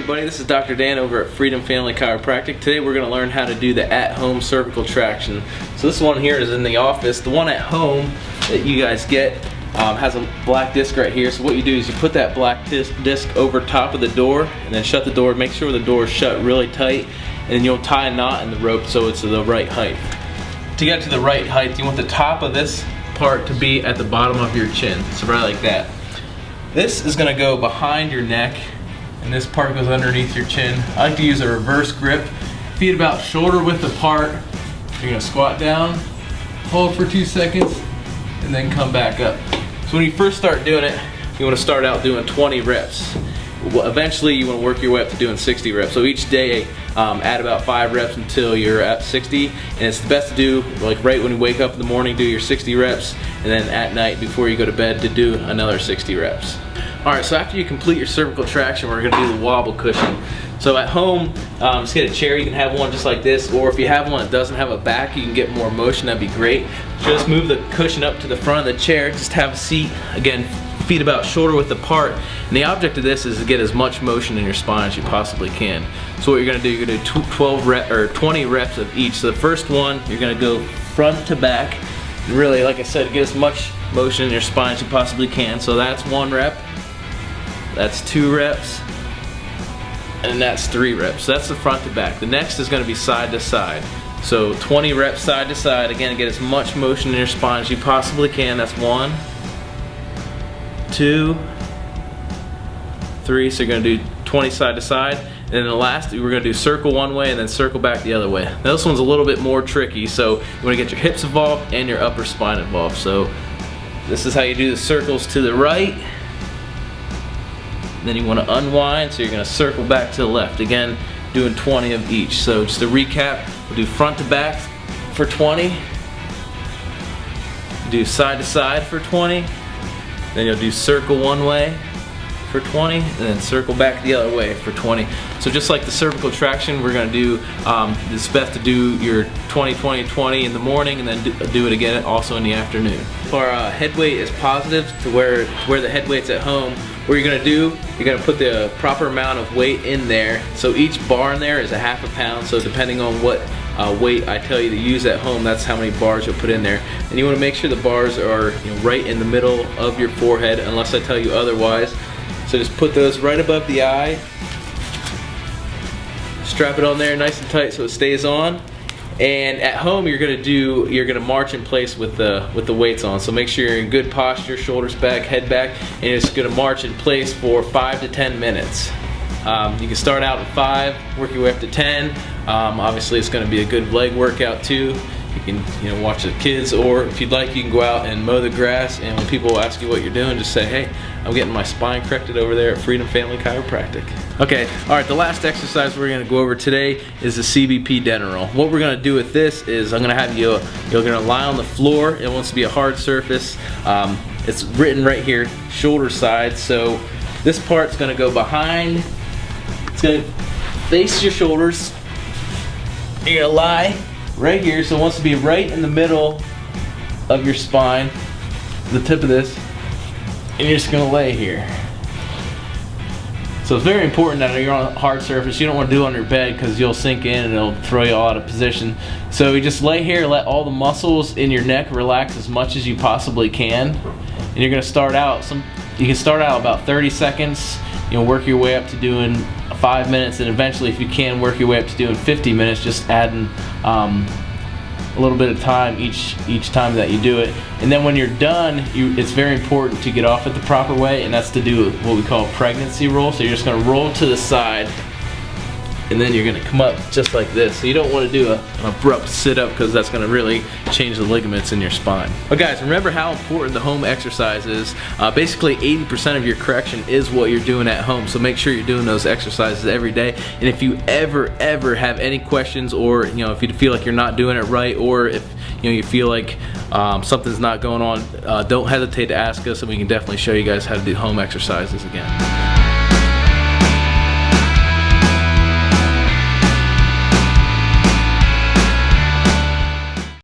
everybody, this is Dr. Dan over at Freedom Family Chiropractic. Today we're going to learn how to do the at-home cervical traction. So this one here is in the office. The one at home that you guys get has a black disc right here. So what you do is you put that black disc over top of the door and then shut the door. Make sure the door is shut really tight, and you'll tie a knot in the rope so it's the right height. To get to the right height, you want the top of this part to be at the bottom of your chin. So right like that. This is going to go behind your neck, and this part goes underneath your chin. I like to use a reverse grip. Feet about shoulder width apart. You're going to squat down, hold for 2 seconds, and then come back up. So when you first start doing it, you want to start out doing 20 reps. Eventually you want to work your way up to doing 60 reps. So each day add about 5 reps until you're at 60, and it's the best to do like right when you wake up in the morning, do your 60 reps, and then at night before you go to bed to do another 60 reps. Alright, so after you complete your cervical traction, we're going to do the wobble cushion. So at home, just get a chair. You can have one just like this, or if you have one that doesn't have a back, you can get more motion. That'd be great. Just move the cushion up to the front of the chair. Just have a seat. Again, feet about shoulder width apart. And the object of this is to get as much motion in your spine as you possibly can. So what you're going to do, you're going to do 20 reps of each. So the first one, you're going to go front to back. And really, like I said, get as much motion in your spine as you possibly can. So that's 1 rep. That's 2 reps. And that's 3 reps. So that's the front to back. The next is going to be side to side. So 20 reps side to side. Again, get as much motion in your spine as you possibly can. That's 1, 2, 3. So you're going to do 20 side to side. And then the last, we're going to do circle one way and then circle back the other way. Now this one's a little bit more tricky, so you want to get your hips involved and your upper spine involved. So this is how you do the circles to the right. Then you want to unwind, so you're going to circle back to the left. Again, doing 20 of each. So just to recap, we'll do front to back for 20. Do side to side for 20. Then you'll do circle one way for 20, and then circle back the other way for 20. So just like the cervical traction, we're going to do, it's best to do your 20-20-20 in the morning, and then do it again also in the afternoon. If our head weight is positive to where the head weight's at home, what you're going to do, you're going to put the proper amount of weight in there. So each bar in there is a ½ pound, so depending on what weight I tell you to use at home, that's how many bars you'll put in there. And you want to make sure the bars are right in the middle of your forehead, unless I tell you otherwise. So just put those right above the eye. Strap it on there nice and tight so it stays on. And at home you're gonna march in place with the weights on. So make sure you're in good posture, shoulders back, head back, and it's gonna march in place for 5 to 10 minutes. You can start out at 5, work your way up to 10. Obviously it's gonna be a good leg workout too. You can watch the kids, or if you'd like, you can go out and mow the grass, and when people ask you what you're doing, just say, hey, I'm getting my spine corrected over there at Freedom Family Chiropractic. Okay, alright, the last exercise we're going to go over today is the CBP dental roll. What we're going to do with this is I'm going to have you're going to lie on the floor. It wants to be a hard surface. It's written right here, shoulder side, so this part's going to go behind. It's going to face your shoulders. You're going to lie right here, so it wants to be right in the middle of your spine, the tip of this, and you're just going to lay here. So it's very important that you're on a hard surface. You don't want to do it on your bed because you'll sink in and it'll throw you all out of position. So you just lay here, let all the muscles in your neck relax as much as you possibly can, and you're going to start out, you can start out about 30 seconds, work your way up to doing 5 minutes, and eventually if you can work your way up to doing 50 minutes, just adding a little bit of time each time that you do it. And then when you're done, it's very important to get off it the proper way, and that's to do what we call a pregnancy roll. So you're just going to roll to the side, and then you're going to come up just like this. So you don't want to do an abrupt sit up, because that's going to really change the ligaments in your spine. But guys, remember how important the home exercise is. Basically 80% of your correction is what you're doing at home, so make sure you're doing those exercises every day. And if you ever have any questions, or if you feel like you're not doing it right, or if you feel like something's not going on, don't hesitate to ask us, and we can definitely show you guys how to do home exercises again.